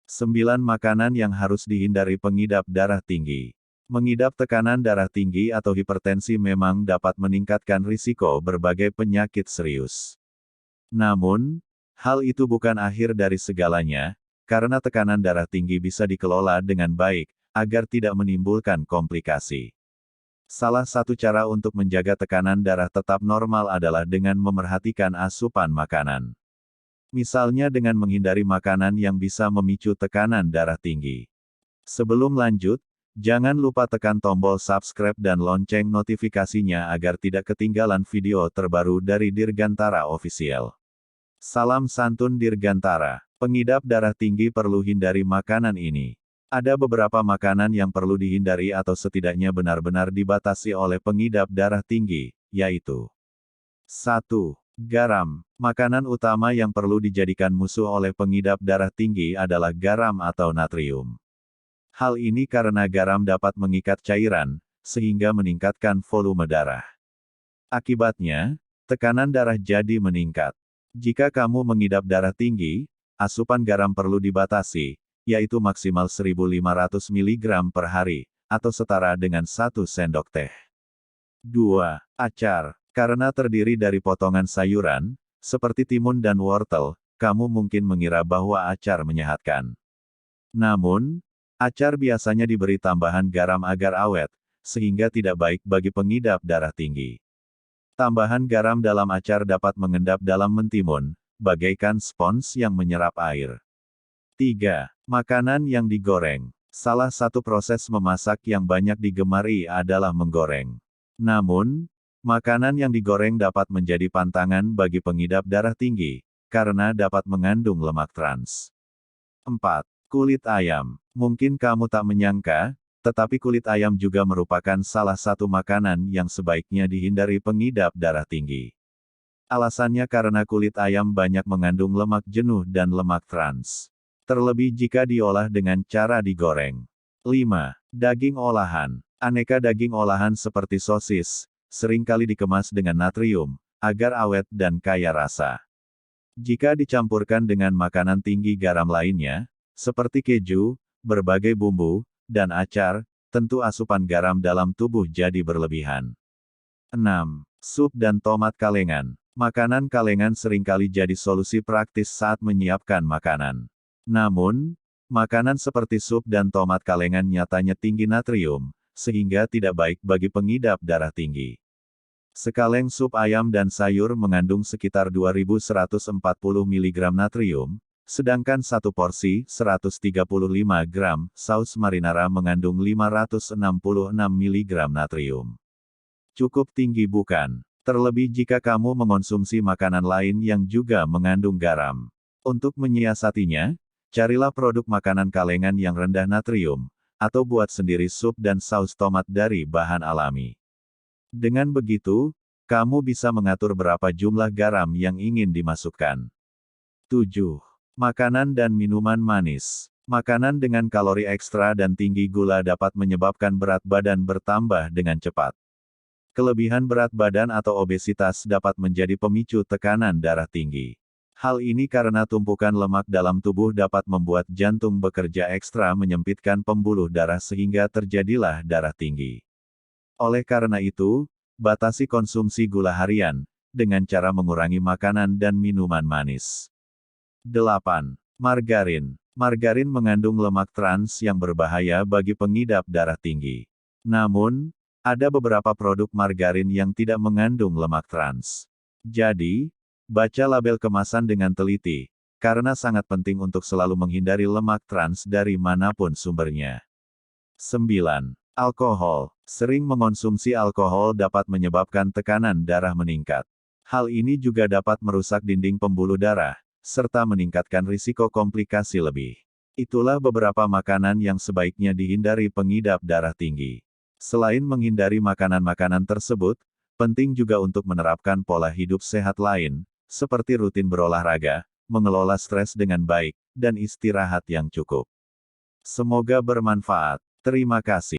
9 makanan yang harus dihindari pengidap darah tinggi. Mengidap tekanan darah tinggi atau hipertensi memang dapat meningkatkan risiko berbagai penyakit serius. Namun, hal itu bukan akhir dari segalanya, karena tekanan darah tinggi bisa dikelola dengan baik, agar tidak menimbulkan komplikasi. Salah satu cara untuk menjaga tekanan darah tetap normal adalah dengan memerhatikan asupan makanan. Misalnya dengan menghindari makanan yang bisa memicu tekanan darah tinggi. Sebelum lanjut, jangan lupa tekan tombol subscribe dan lonceng notifikasinya agar tidak ketinggalan video terbaru dari Dirgantara Official. Salam santun Dirgantara. Pengidap darah tinggi perlu hindari makanan ini. Ada beberapa makanan yang perlu dihindari atau setidaknya benar-benar dibatasi oleh pengidap darah tinggi, yaitu 1. Garam. Makanan utama yang perlu dijadikan musuh oleh pengidap darah tinggi adalah garam atau natrium. Hal ini karena garam dapat mengikat cairan, sehingga meningkatkan volume darah. Akibatnya, tekanan darah jadi meningkat. Jika kamu mengidap darah tinggi, asupan garam perlu dibatasi, yaitu maksimal 1.500 mg per hari, atau setara dengan 1 sendok teh. 2. Acar. Karena terdiri dari potongan sayuran, seperti timun dan wortel, kamu mungkin mengira bahwa acar menyehatkan. Namun, acar biasanya diberi tambahan garam agar awet, sehingga tidak baik bagi pengidap darah tinggi. Tambahan garam dalam acar dapat mengendap dalam mentimun, bagaikan spons yang menyerap air. 3. Makanan yang digoreng. Salah satu proses memasak yang banyak digemari adalah menggoreng. Namun, makanan yang digoreng dapat menjadi pantangan bagi pengidap darah tinggi, karena dapat mengandung lemak trans. 4. Kulit ayam. Mungkin kamu tak menyangka, tetapi kulit ayam juga merupakan salah satu makanan yang sebaiknya dihindari pengidap darah tinggi. Alasannya karena kulit ayam banyak mengandung lemak jenuh dan lemak trans. Terlebih jika diolah dengan cara digoreng. 5. Daging olahan. Aneka daging olahan seperti sosis, seringkali dikemas dengan natrium, agar awet dan kaya rasa. Jika dicampurkan dengan makanan tinggi garam lainnya, seperti keju, berbagai bumbu, dan acar, tentu asupan garam dalam tubuh jadi berlebihan. 6. Sup dan tomat kalengan. Makanan kalengan seringkali jadi solusi praktis saat menyiapkan makanan. Namun, makanan seperti sup dan tomat kalengan nyatanya tinggi natrium, sehingga tidak baik bagi pengidap darah tinggi. Sekaleng sup ayam dan sayur mengandung sekitar 2.140 mg natrium, sedangkan satu porsi, 135 gram, saus marinara mengandung 566 mg natrium. Cukup tinggi bukan? Terlebih jika kamu mengonsumsi makanan lain yang juga mengandung garam. Untuk menyiasatinya, carilah produk makanan kalengan yang rendah natrium, atau buat sendiri sup dan saus tomat dari bahan alami. Dengan begitu, kamu bisa mengatur berapa jumlah garam yang ingin dimasukkan. 7. Makanan dan minuman manis. Makanan dengan kalori ekstra dan tinggi gula dapat menyebabkan berat badan bertambah dengan cepat. Kelebihan berat badan atau obesitas dapat menjadi pemicu tekanan darah tinggi. Hal ini karena tumpukan lemak dalam tubuh dapat membuat jantung bekerja ekstra menyempitkan pembuluh darah sehingga terjadilah darah tinggi. Oleh karena itu, batasi konsumsi gula harian, dengan cara mengurangi makanan dan minuman manis. 8. Margarin. Margarin mengandung lemak trans yang berbahaya bagi pengidap darah tinggi. Namun, ada beberapa produk margarin yang tidak mengandung lemak trans. Jadi, baca label kemasan dengan teliti, karena sangat penting untuk selalu menghindari lemak trans dari manapun sumbernya. 9. Alkohol. Sering mengonsumsi alkohol dapat menyebabkan tekanan darah meningkat. Hal ini juga dapat merusak dinding pembuluh darah, serta meningkatkan risiko komplikasi lebih. Itulah beberapa makanan yang sebaiknya dihindari pengidap darah tinggi. Selain menghindari makanan-makanan tersebut, penting juga untuk menerapkan pola hidup sehat lain, seperti rutin berolahraga, mengelola stres dengan baik, dan istirahat yang cukup. Semoga bermanfaat. Terima kasih.